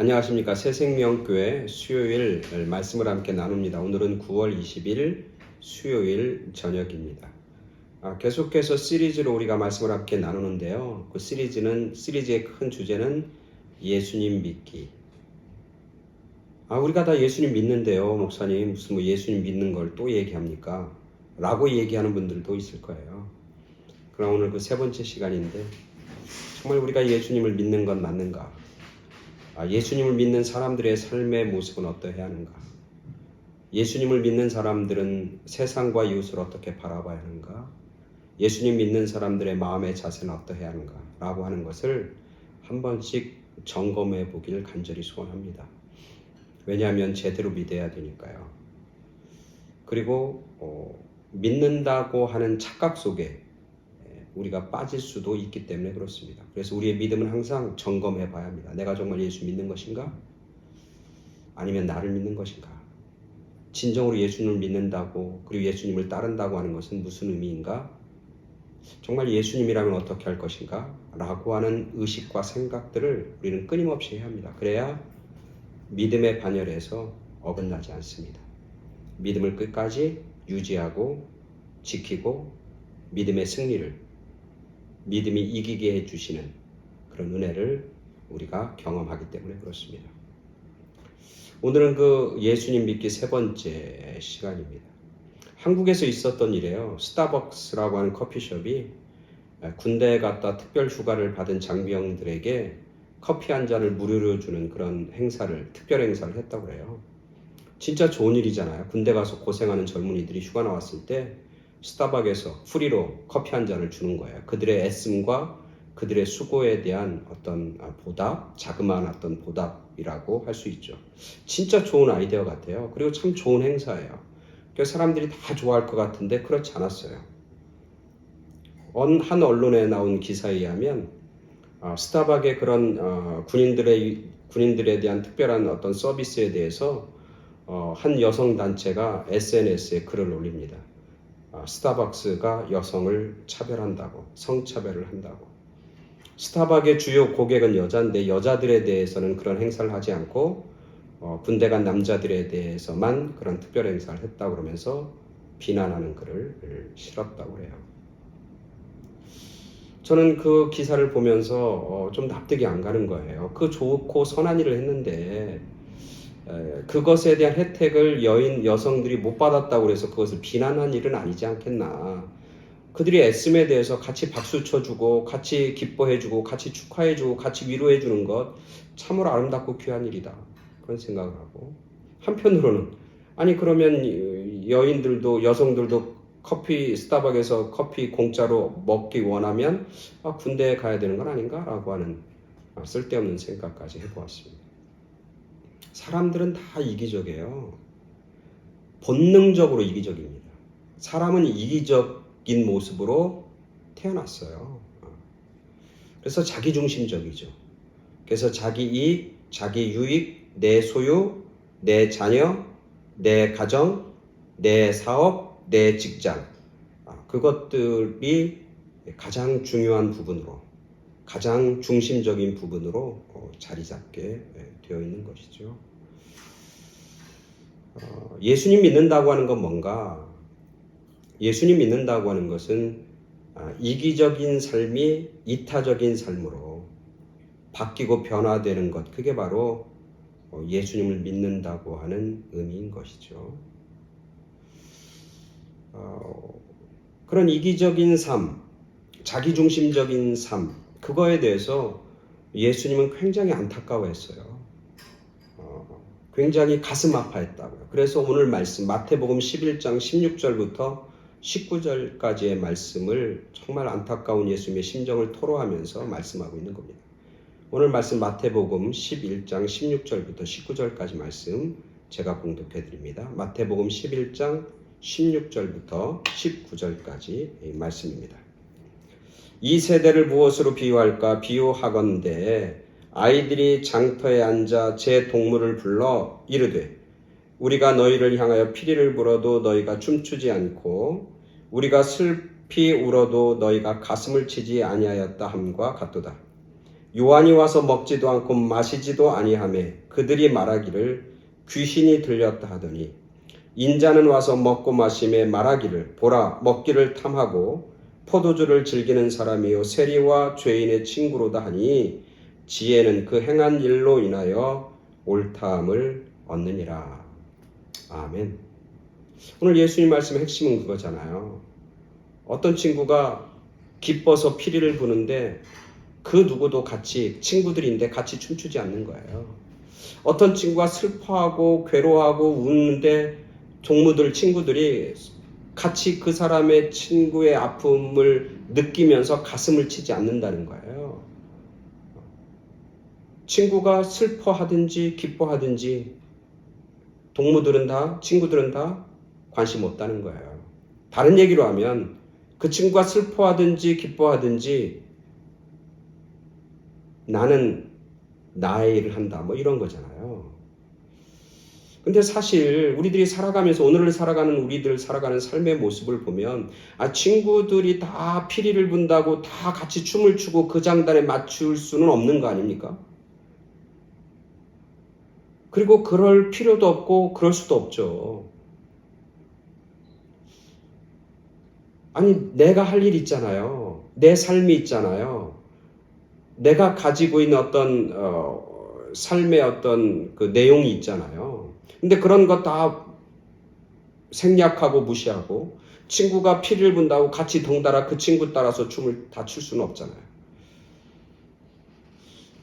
안녕하십니까. 새생명교회 수요일 말씀을 함께 나눕니다. 오늘은 9월 20일 수요일 저녁입니다. 계속해서 시리즈로 우리가 말씀을 함께 나누는데요. 그 시리즈의 큰 주제는 예수님 믿기. 우리가 다 예수님 믿는데요. 목사님 무슨 예수님 믿는 걸 또 얘기합니까? 라고 얘기하는 분들도 있을 거예요. 그럼 오늘 그 세 번째 시간인데 정말 우리가 예수님을 믿는 건 맞는가? 예수님을 믿는 사람들의 삶의 모습은 어떠해야 하는가? 예수님을 믿는 사람들은 세상과 이웃을 어떻게 바라봐야 하는가? 예수님 믿는 사람들의 마음의 자세는 어떠해야 하는가? 라고 하는 것을 한 번씩 점검해 보길 간절히 소원합니다. 왜냐하면 제대로 믿어야 되니까요. 그리고 믿는다고 하는 착각 속에 우리가 빠질 수도 있기 때문에 그렇습니다. 그래서 우리의 믿음은 항상 점검해 봐야 합니다. 내가 정말 예수 믿는 것인가? 아니면 나를 믿는 것인가? 진정으로 예수님을 믿는다고 그리고 예수님을 따른다고 하는 것은 무슨 의미인가? 정말 예수님이라면 어떻게 할 것인가? 라고 하는 의식과 생각들을 우리는 끊임없이 해야 합니다. 그래야 믿음의 반열에서 어긋나지 않습니다. 믿음을 끝까지 유지하고 지키고 믿음의 승리를 믿음이 이기게 해주시는 그런 은혜를 우리가 경험하기 때문에 그렇습니다. 오늘은 그 예수님 믿기 세 번째 시간입니다. 한국에서 있었던 일이에요. 스타벅스라고 하는 커피숍이 군대에 갔다 특별 휴가를 받은 장병들에게 커피 한 잔을 무료로 주는 그런 특별 행사를 했다고 해요. 진짜 좋은 일이잖아요. 군대 가서 고생하는 젊은이들이 휴가 나왔을 때 스타벅에서 프리로 커피 한 잔을 주는 거예요. 그들의 애씀과 그들의 수고에 대한 어떤 보답, 자그마한 어떤 보답이라고 할 수 있죠. 진짜 좋은 아이디어 같아요. 그리고 참 좋은 행사예요. 그래서 사람들이 다 좋아할 것 같은데 그렇지 않았어요. 한 언론에 나온 기사에 의하면 스타벅의 그런 군인들에 대한 특별한 어떤 서비스에 대해서 한 여성 단체가 SNS에 글을 올립니다. 스타벅스가 여성을 차별한다고, 성차별을 한다고. 스타벅의 주요 고객은 여자인데 여자들에 대해서는 그런 행사를 하지 않고 군대 간 남자들에 대해서만 그런 특별 행사를 했다고 그러면서 비난하는 글을 실었다고 해요. 저는 그 기사를 보면서 좀 납득이 안 가는 거예요. 그 좋고 선한 일을 했는데 그것에 대한 혜택을 여성들이 못 받았다고 해서 그것을 비난한 일은 아니지 않겠나. 그들이 애씀에 대해서 같이 박수 쳐주고 같이 기뻐해주고 같이 축하해주고 같이 위로해주는 것 참으로 아름답고 귀한 일이다. 그런 생각을 하고 한편으로는 그러면 여성들도 스타벅에서 커피 공짜로 먹기 원하면 군대에 가야 되는 건 아닌가? 라고 하는 쓸데없는 생각까지 해보았습니다. 사람들은 다 이기적이에요. 본능적으로 이기적입니다. 사람은 이기적인 모습으로 태어났어요. 그래서 자기중심적이죠. 그래서 자기 이익, 자기 유익, 내 소유, 내 자녀, 내 가정, 내 사업, 내 직장 그것들이 가장 중요한 부분으로 가장 중심적인 부분으로 자리 잡게 되어 있는 것이죠. 예수님 믿는다고 하는 건 뭔가? 예수님 믿는다고 하는 것은 이기적인 삶이 이타적인 삶으로 바뀌고 변화되는 것, 그게 바로 예수님을 믿는다고 하는 의미인 것이죠. 그런 이기적인 삶, 자기중심적인 삶, 그거에 대해서 예수님은 굉장히 안타까워했어요. 굉장히 가슴 아파했다고요. 그래서 오늘 말씀 마태복음 11장 16절부터 19절까지의 말씀을 정말 안타까운 예수님의 심정을 토로하면서 말씀하고 있는 겁니다. 오늘 말씀 마태복음 11장 16절부터 19절까지 말씀 제가 봉독해 드립니다. 마태복음 11장 16절부터 19절까지 말씀입니다. 이 세대를 무엇으로 비유할까? 비유하건대 아이들이 장터에 앉아 제 동물을 불러 이르되 우리가 너희를 향하여 피리를 불어도 너희가 춤추지 않고 우리가 슬피 울어도 너희가 가슴을 치지 아니하였다 함과 같도다. 요한이 와서 먹지도 않고 마시지도 아니하매 그들이 말하기를 귀신이 들렸다 하더니 인자는 와서 먹고 마시매 말하기를 보라 먹기를 탐하고 포도주를 즐기는 사람이요 세리와 죄인의 친구로다 하니 지혜는 그 행한 일로 인하여 옳다함을 얻느니라. 아멘. 오늘 예수님 말씀의 핵심은 그거잖아요. 어떤 친구가 기뻐서 피리를 부는데 그 누구도 같이 친구들인데 같이 춤추지 않는 거예요. 어떤 친구가 슬퍼하고 괴로워하고 우는데 동무들 친구들이 같이 그 사람의 친구의 아픔을 느끼면서 가슴을 치지 않는다는 거예요. 친구가 슬퍼하든지 기뻐하든지 동무들은 다 친구들은 다 관심 없다는 거예요. 다른 얘기로 하면 그 친구가 슬퍼하든지 기뻐하든지 나는 나의 일을 한다 뭐 이런 거잖아요. 근데 사실 우리들이 살아가면서 오늘을 살아가는 우리들 살아가는 삶의 모습을 보면 친구들이 다 피리를 분다고 다 같이 춤을 추고 그 장단에 맞출 수는 없는 거 아닙니까? 그리고 그럴 필요도 없고 그럴 수도 없죠. 아니 내가 할 일 있잖아요. 내 삶이 있잖아요. 내가 가지고 있는 어떤 삶의 어떤 그 내용이 있잖아요. 근데 그런 거 다 생략하고 무시하고 친구가 피를 분다고 같이 덩달아 그 친구 따라서 춤을 다 출 수는 없잖아요.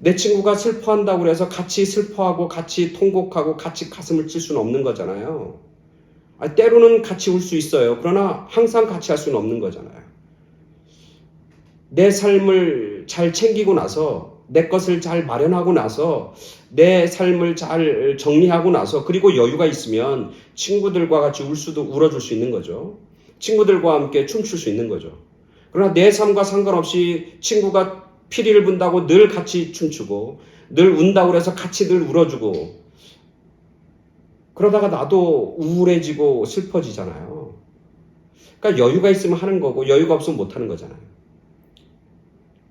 내 친구가 슬퍼한다고 해서 같이 슬퍼하고 같이 통곡하고 같이 가슴을 칠 수는 없는 거잖아요. 때로는 같이 울 수 있어요. 그러나 항상 같이 할 수는 없는 거잖아요. 내 삶을 잘 챙기고 나서 내 것을 잘 마련하고 나서 내 삶을 잘 정리하고 나서 그리고 여유가 있으면 친구들과 같이 울어줄 수 있는 거죠. 친구들과 함께 춤출 수 있는 거죠. 그러나 내 삶과 상관없이 친구가 피리를 분다고 늘 같이 춤추고 늘 운다고 해서 같이 늘 울어주고 그러다가 나도 우울해지고 슬퍼지잖아요. 그러니까 여유가 있으면 하는 거고 여유가 없으면 못 하는 거잖아요.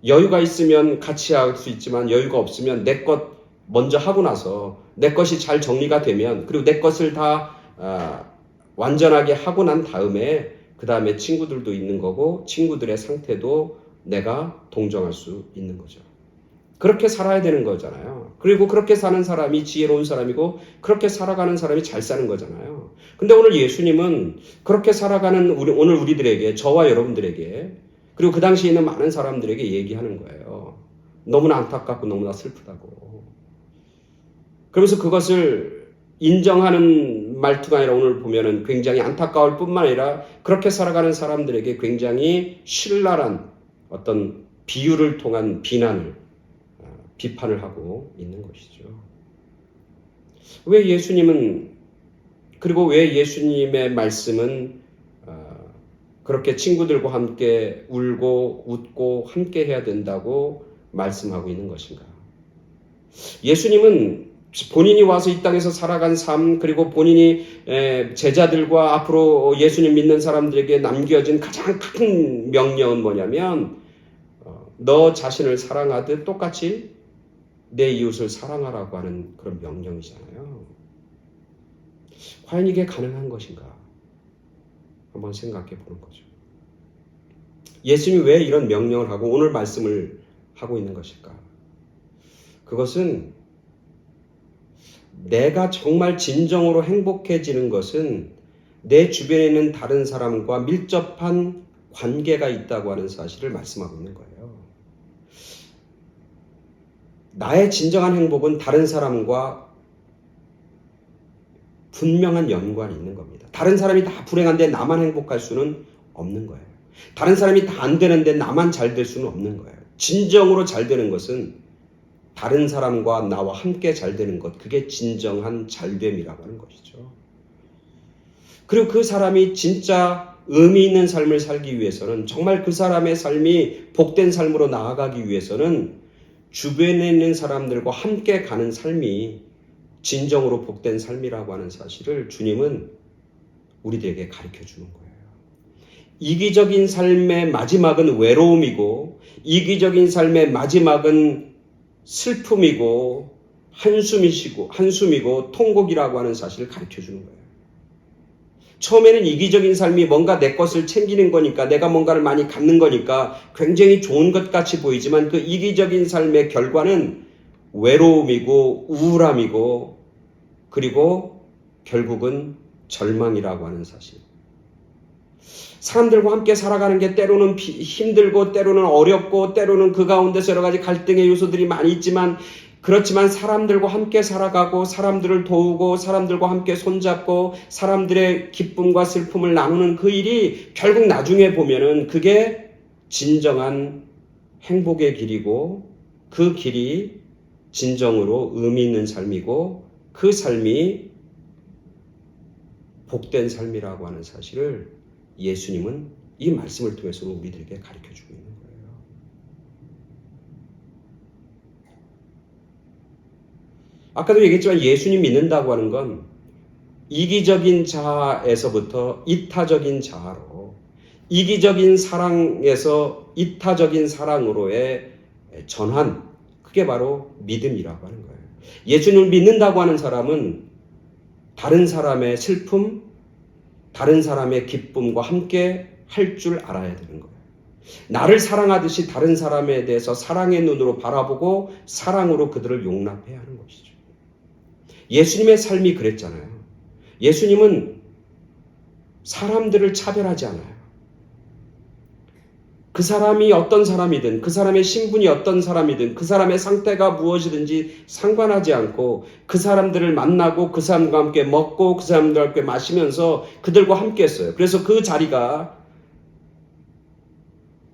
여유가 있으면 같이 할 수 있지만 여유가 없으면 내 것 먼저 하고 나서 내 것이 잘 정리가 되면 그리고 내 것을 다 완전하게 하고 난 다음에 그 다음에 친구들도 있는 거고 친구들의 상태도 내가 동정할 수 있는 거죠. 그렇게 살아야 되는 거잖아요. 그리고 그렇게 사는 사람이 지혜로운 사람이고 그렇게 살아가는 사람이 잘 사는 거잖아요. 근데 오늘 예수님은 그렇게 살아가는 오늘 우리들에게 저와 여러분들에게 그리고 그 당시에 있는 많은 사람들에게 얘기하는 거예요. 너무나 안타깝고 너무나 슬프다고. 그러면서 그것을 인정하는 말투가 아니라 오늘 보면은 굉장히 안타까울 뿐만 아니라 그렇게 살아가는 사람들에게 굉장히 신랄한 어떤 비유를 통한 비판을 하고 있는 것이죠. 왜 예수님의 말씀은 그렇게 친구들과 함께 울고 웃고 함께 해야 된다고 말씀하고 있는 것인가? 예수님은 본인이 와서 이 땅에서 살아간 삶 그리고 본인이 제자들과 앞으로 예수님 믿는 사람들에게 남겨진 가장 큰 명령은 뭐냐면 너 자신을 사랑하듯 똑같이 내 이웃을 사랑하라고 하는 그런 명령이잖아요. 과연 이게 가능한 것인가? 한번 생각해 보는 거죠. 예수님이 왜 이런 명령을 하고 오늘 말씀을 하고 있는 것일까? 그것은 내가 정말 진정으로 행복해지는 것은 내 주변에 있는 다른 사람과 밀접한 관계가 있다고 하는 사실을 말씀하고 있는 거예요. 나의 진정한 행복은 다른 사람과 분명한 연관이 있는 겁니다. 다른 사람이 다 불행한데 나만 행복할 수는 없는 거예요. 다른 사람이 다 안 되는데 나만 잘 될 수는 없는 거예요. 진정으로 잘 되는 것은 다른 사람과 나와 함께 잘 되는 것, 그게 진정한 잘됨이라고 하는 것이죠. 그리고 그 사람이 진짜 의미 있는 삶을 살기 위해서는 정말 그 사람의 삶이 복된 삶으로 나아가기 위해서는 주변에 있는 사람들과 함께 가는 삶이 진정으로 복된 삶이라고 하는 사실을 주님은 우리들에게 가르쳐 주는 거예요. 이기적인 삶의 마지막은 외로움이고 이기적인 삶의 마지막은 슬픔이고 한숨이고 통곡이라고 하는 사실을 가르쳐 주는 거예요. 처음에는 이기적인 삶이 뭔가 내 것을 챙기는 거니까, 내가 뭔가를 많이 갖는 거니까 굉장히 좋은 것 같이 보이지만, 그 이기적인 삶의 결과는 외로움이고 우울함이고, 그리고 결국은 절망이라고 하는 사실. 사람들과 함께 살아가는 게 때로는 힘들고 때로는 어렵고 때로는 그 가운데서 여러 가지 갈등의 요소들이 많이 있지만, 그렇지만 사람들과 함께 살아가고 사람들을 도우고 사람들과 함께 손잡고 사람들의 기쁨과 슬픔을 나누는 그 일이 결국 나중에 보면은 그게 진정한 행복의 길이고, 그 길이 진정으로 의미 있는 삶이고, 그 삶이 복된 삶이라고 하는 사실을 예수님은 이 말씀을 통해서 우리들에게 가르쳐주고 있는 거예요. 아까도 얘기했지만 예수님 믿는다고 하는 건 이기적인 자아에서부터 이타적인 자아로, 이기적인 사랑에서 이타적인 사랑으로의 전환, 그게 바로 믿음이라고 하는 거예요. 예수님을 믿는다고 하는 사람은 다른 사람의 슬픔, 다른 사람의 기쁨과 함께 할 줄 알아야 되는 거예요. 나를 사랑하듯이 다른 사람에 대해서 사랑의 눈으로 바라보고 사랑으로 그들을 용납해야 하는 것이죠. 예수님의 삶이 그랬잖아요. 예수님은 사람들을 차별하지 않아요. 그 사람이 어떤 사람이든, 그 사람의 신분이 어떤 사람이든, 그 사람의 상태가 무엇이든지 상관하지 않고 그 사람들을 만나고 그 사람과 함께 먹고 그 사람들과 함께 마시면서 그들과 함께 했어요. 그래서 그 자리가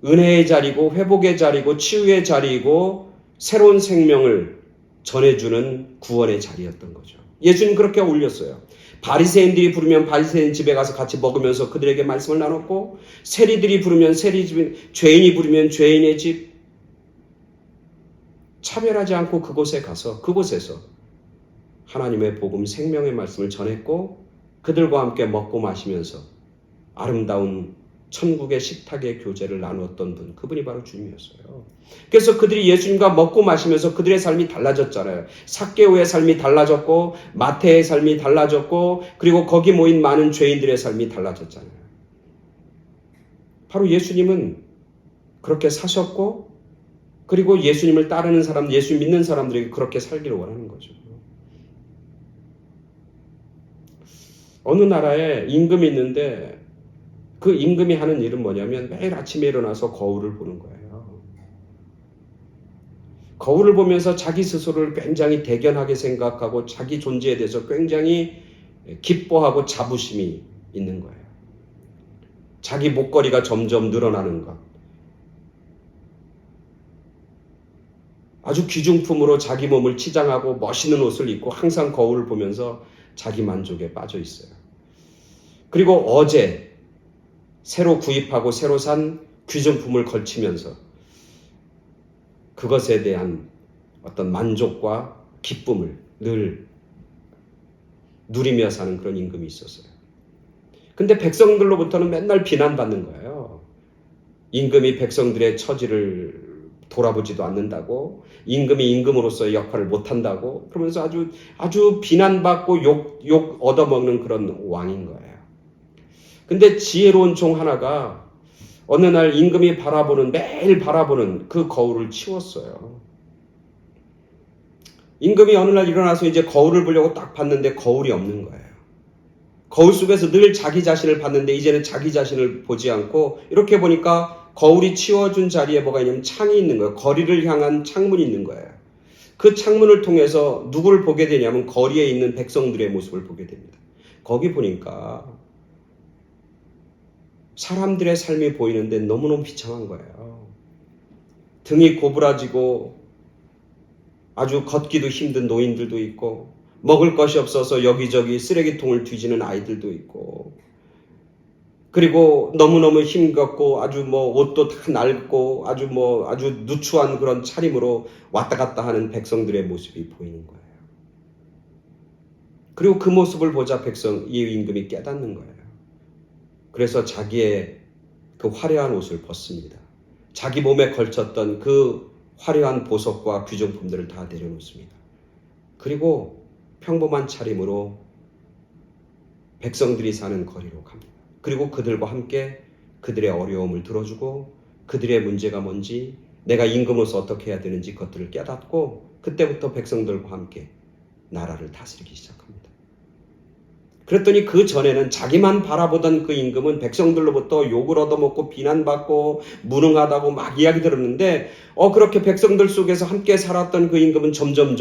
은혜의 자리고 회복의 자리고 치유의 자리이고 새로운 생명을 전해주는 구원의 자리였던 거죠. 예수님 그렇게 올렸어요. 바리새인들이 부르면 바리새인 집에 가서 같이 먹으면서 그들에게 말씀을 나눴고, 세리들이 부르면 세리 집, 죄인이 부르면 죄인의 집, 차별하지 않고 그곳에 가서 그곳에서 하나님의 복음 생명의 말씀을 전했고, 그들과 함께 먹고 마시면서 아름다운 천국의 식탁의 교제를 나누었던 분, 그분이 바로 주님이었어요. 그래서 그들이 예수님과 먹고 마시면서 그들의 삶이 달라졌잖아요. 삭개오의 삶이 달라졌고, 마태의 삶이 달라졌고, 그리고 거기 모인 많은 죄인들의 삶이 달라졌잖아요. 바로 예수님은 그렇게 사셨고, 그리고 예수님을 따르는 사람, 예수 믿는 사람들에게 그렇게 살기를 원하는 거죠. 어느 나라에 임금이 있는데 그 임금이 하는 일은 뭐냐면 매일 아침에 일어나서 거울을 보는 거예요. 거울을 보면서 자기 스스로를 굉장히 대견하게 생각하고 자기 존재에 대해서 굉장히 기뻐하고 자부심이 있는 거예요. 자기 목걸이가 점점 늘어나는 것. 아주 귀중품으로 자기 몸을 치장하고 멋있는 옷을 입고 항상 거울을 보면서 자기 만족에 빠져 있어요. 그리고 어제 새로 구입하고 새로 산 귀중품을 걸치면서 그것에 대한 어떤 만족과 기쁨을 늘 누리며 사는 그런 임금이 있었어요. 근데 백성들로부터는 맨날 비난받는 거예요. 임금이 백성들의 처지를 돌아보지도 않는다고, 임금이 임금으로서의 역할을 못한다고, 그러면서 아주 비난받고 욕 얻어먹는 그런 왕인 거예요. 근데 지혜로운 종 하나가 어느 날 임금이 매일 바라보는 그 거울을 치웠어요. 임금이 어느 날 일어나서 이제 거울을 보려고 딱 봤는데 거울이 없는 거예요. 거울 속에서 늘 자기 자신을 봤는데 이제는 자기 자신을 보지 않고, 이렇게 보니까 거울이 치워준 자리에 뭐가 있냐면 창이 있는 거예요. 거리를 향한 창문이 있는 거예요. 그 창문을 통해서 누구를 보게 되냐면 거리에 있는 백성들의 모습을 보게 됩니다. 거기 보니까 사람들의 삶이 보이는데 너무너무 비참한 거예요. 등이 고부라지고 아주 걷기도 힘든 노인들도 있고, 먹을 것이 없어서 여기저기 쓰레기통을 뒤지는 아이들도 있고, 그리고 너무너무 힘겹고 아주 옷도 다 낡고 아주 누추한 그런 차림으로 왔다 갔다 하는 백성들의 모습이 보이는 거예요. 그리고 그 모습을 보자 이 임금이 깨닫는 거예요. 그래서 자기의 그 화려한 옷을 벗습니다. 자기 몸에 걸쳤던 그 화려한 보석과 귀중품들을 다 내려놓습니다. 그리고 평범한 차림으로 백성들이 사는 거리로 갑니다. 그리고 그들과 함께 그들의 어려움을 들어주고 그들의 문제가 뭔지 내가 임금으로서 어떻게 해야 되는지 그것들을 깨닫고 그때부터 백성들과 함께 나라를 다스리기 시작합니다. 그랬더니 그 전에는 자기만 바라보던 그 임금은 백성들로부터 욕을 얻어먹고 비난받고 무능하다고 막 이야기 들었는데 그렇게 백성들 속에서 함께 살았던 그 임금은 점점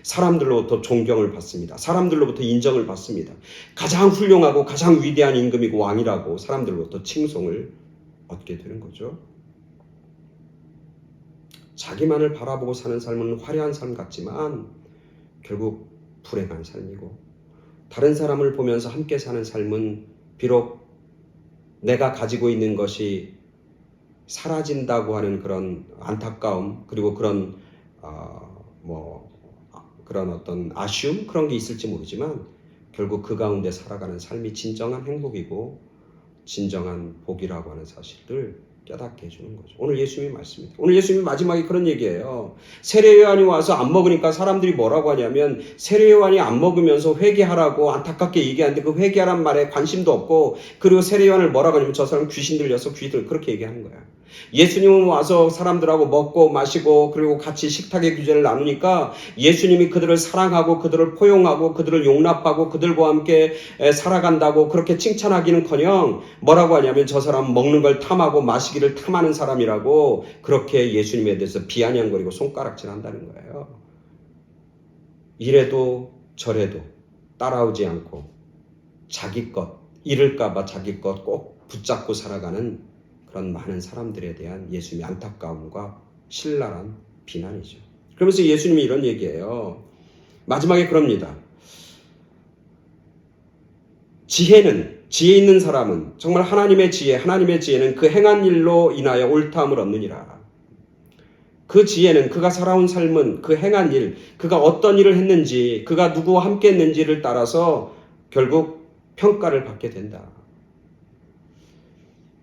사람들로부터 존경을 받습니다. 사람들로부터 인정을 받습니다. 가장 훌륭하고 가장 위대한 임금이고 왕이라고 사람들로부터 칭송을 얻게 되는 거죠. 자기만을 바라보고 사는 삶은 화려한 삶 같지만 결국 불행한 삶이고 다른 사람을 보면서 함께 사는 삶은 비록 내가 가지고 있는 것이 사라진다고 하는 그런 안타까움 그리고 그런 그런 어떤 아쉬움 그런 게 있을지 모르지만 결국 그 가운데 살아가는 삶이 진정한 행복이고 진정한 복이라고 하는 사실을 깨닫게 해주는 거죠. 오늘 예수님의 말씀입니다. 오늘 예수님이 마지막에 그런 얘기예요. 세례요한이 와서 안 먹으니까 사람들이 뭐라고 하냐면 세례요한이 안 먹으면서 회개하라고 안타깝게 얘기하는데 그 회개하란 말에 관심도 없고 그리고 세례요한을 뭐라고 하냐면 저 사람 귀신 들려서 귀들 그렇게 얘기하는 거야. 예수님은 와서 사람들하고 먹고 마시고 그리고 같이 식탁의 규제를 나누니까 예수님이 그들을 사랑하고 그들을 포용하고 그들을 용납하고 그들과 함께 살아간다고 그렇게 칭찬하기는커녕 뭐라고 하냐면 저 사람은 먹는 걸 탐하고 마시기를 탐하는 사람이라고 그렇게 예수님에 대해서 비아냥거리고 손가락질한다는 거예요. 이래도 저래도 따라오지 않고 자기 것 잃을까 봐 자기 것 꼭 붙잡고 살아가는 그런 많은 사람들에 대한 예수님의 안타까움과 신랄한 비난이죠. 그러면서 예수님이 이런 얘기예요. 마지막에 그럽니다. 지혜 있는 사람은 정말 하나님의 지혜는 그 행한 일로 인하여 옳다함을 얻느니라. 그 지혜는 그가 살아온 삶은 그 행한 일, 그가 어떤 일을 했는지, 그가 누구와 함께 했는지를 따라서 결국 평가를 받게 된다.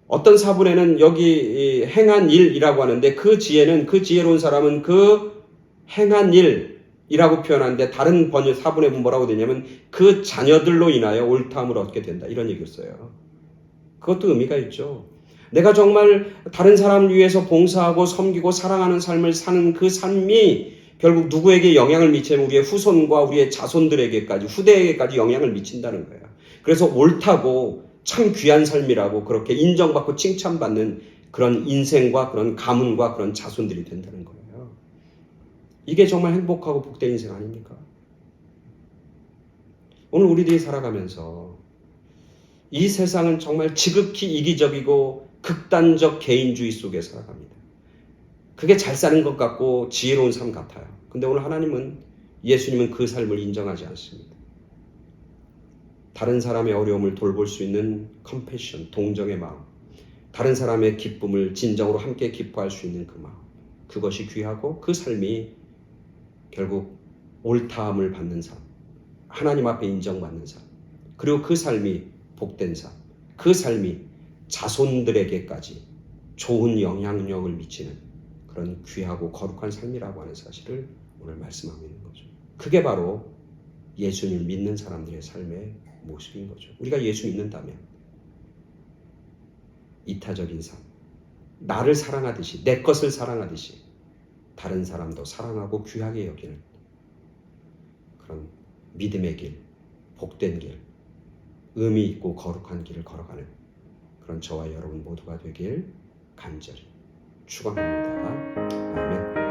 어떤 사본에는 여기 행한 일이라고 하는데 그 지혜로운 사람은 그 행한 일이라고 표현하는데 다른 번역 사본에 보면 뭐라고 되냐면 그 자녀들로 인하여 옳다함을 얻게 된다. 이런 얘기였어요. 그것도 의미가 있죠. 내가 정말 다른 사람을 위해서 봉사하고 섬기고 사랑하는 삶을 사는 그 삶이 결국 누구에게 영향을 미치면 우리의 후손과 우리의 자손들에게까지 후대에게까지 영향을 미친다는 거예요. 그래서 옳다고 참 귀한 삶이라고 그렇게 인정받고 칭찬받는 그런 인생과 그런 가문과 그런 자손들이 된다는 거예요. 이게 정말 행복하고 복된 인생 아닙니까? 오늘 우리들이 살아가면서 이 세상은 정말 지극히 이기적이고 극단적 개인주의 속에 살아갑니다. 그게 잘 사는 것 같고 지혜로운 삶 같아요. 근데 오늘 예수님은 그 삶을 인정하지 않습니다. 다른 사람의 어려움을 돌볼 수 있는 컴패션, 동정의 마음, 다른 사람의 기쁨을 진정으로 함께 기뻐할 수 있는 그 마음, 그것이 귀하고 그 삶이 결국 옳다함을 받는 삶, 하나님 앞에 인정받는 삶, 그리고 그 삶이 복된 삶, 그 삶이 자손들에게까지 좋은 영향력을 미치는 그런 귀하고 거룩한 삶이라고 하는 사실을 오늘 말씀하고 있는 거죠. 그게 바로 예수님을 믿는 사람들의 삶의 모습인 거죠. 우리가 예수 믿는다면 이타적인 삶, 나를 사랑하듯이 내 것을 사랑하듯이 다른 사람도 사랑하고 귀하게 여기는 그런 믿음의 길, 복된 길, 의미 있고 거룩한 길을 걸어가는 그런 저와 여러분 모두가 되길 간절히 축원합니다. 아멘.